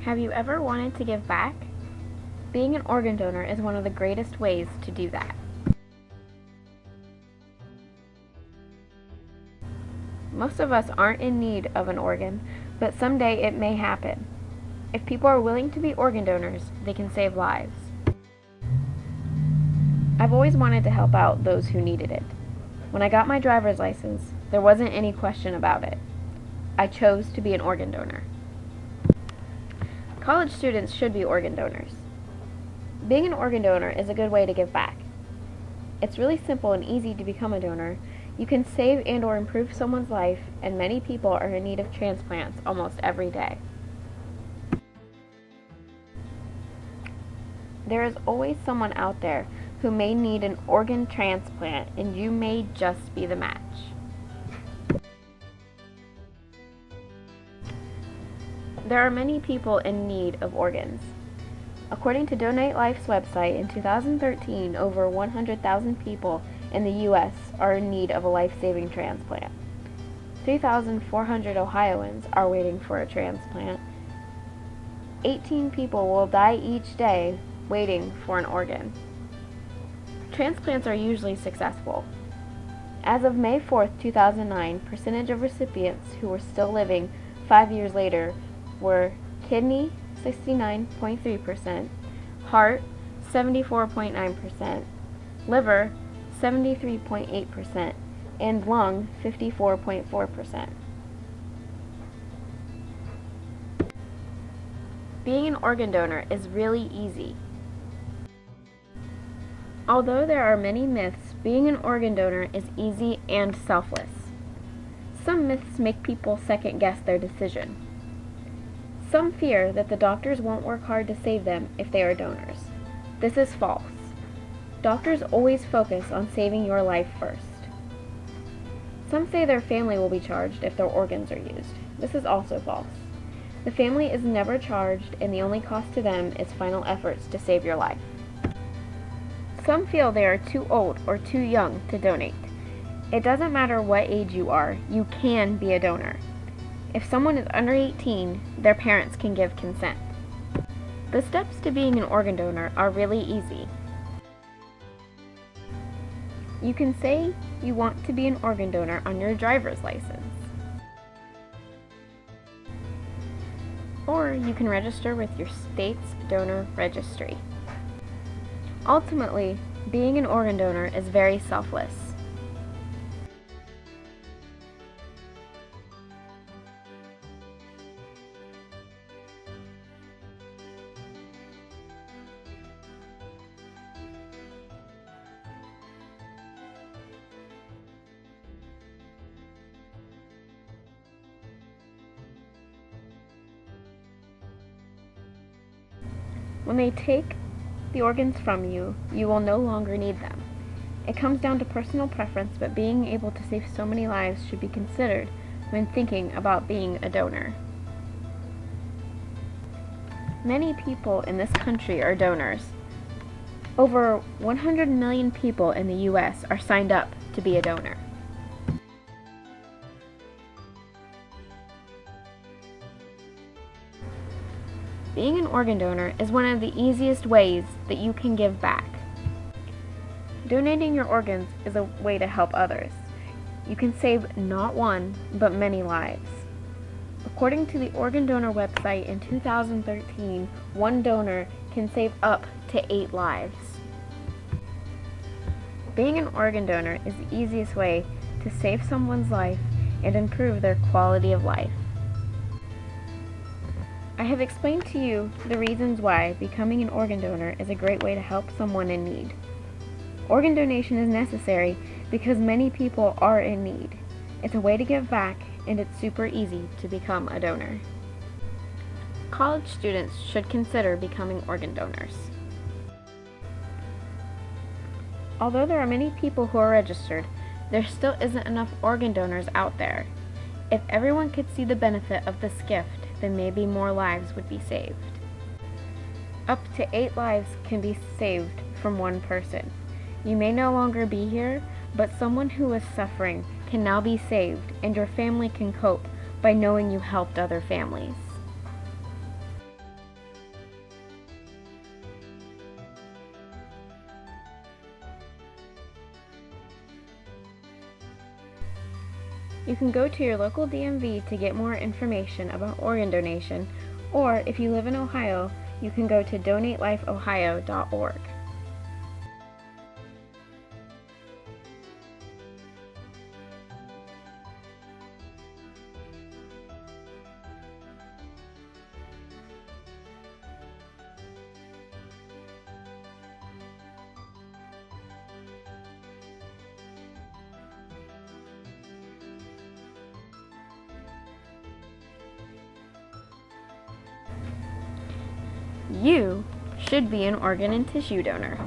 Have you ever wanted to give back? Being an organ donor is one of the greatest ways to do that. Most of us aren't in need of an organ, but someday it may happen. If people are willing to be organ donors, they can save lives. I've always wanted to help out those who needed it. When I got my driver's license, there wasn't any question about it. I chose to be an organ donor. College students should be organ donors. Being an organ donor is a good way to give back. It's really simple and easy to become a donor. You can save and or improve someone's life, and many people are in need of transplants almost every day. There is always someone out there who may need an organ transplant, and you may just be the match. There are many people in need of organs. According to Donate Life's website, in 2013, over 100,000 people in the U.S. are in need of a life-saving transplant. 3,400 Ohioans are waiting for a transplant. 18 people will die each day waiting for an organ. Transplants are usually successful. As of May 4, 2009, percentage of recipients who were still living 5 years later were kidney 69.3%, heart 74.9%, liver 73.8%, and lung 54.4%. Being an organ donor is really easy. Although there are many myths, being an organ donor is easy and selfless. Some myths make people second-guess their decision. Some fear that the doctors won't work hard to save them if they are donors. This is false. Doctors always focus on saving your life first. Some say their family will be charged if their organs are used. This is also false. The family is never charged, and the only cost to them is final efforts to save your life. Some feel they are too old or too young to donate. It doesn't matter what age you are, you can be a donor. If someone is under 18, their parents can give consent. The steps to being an organ donor are really easy. You can say you want to be an organ donor on your driver's license. Or you can register with your state's donor registry. Ultimately, being an organ donor is very selfless. When they take the organs from you, you will no longer need them. It comes down to personal preference, but being able to save so many lives should be considered when thinking about being a donor. Many people in this country are donors. Over 100 million people in the U.S. are signed up to be a donor. Being an organ donor is one of the easiest ways that you can give back. Donating your organs is a way to help others. You can save not one, but many lives. According to the organ donor website, in 2013, one donor can save up to 8 lives. Being an organ donor is the easiest way to save someone's life and improve their quality of life. I have explained to you the reasons why becoming an organ donor is a great way to help someone in need. Organ donation is necessary because many people are in need. It's a way to give back, and it's super easy to become a donor. College students should consider becoming organ donors. Although there are many people who are registered, there still isn't enough organ donors out there. If everyone could see the benefit of this gift, then maybe more lives would be saved. Up to 8 lives can be saved from one person. You may no longer be here, but someone who is suffering can now be saved, and your family can cope by knowing you helped other families. You can go to your local DMV to get more information about organ donation, or if you live in Ohio, you can go to donatelifeohio.org. You should be an organ and tissue donor.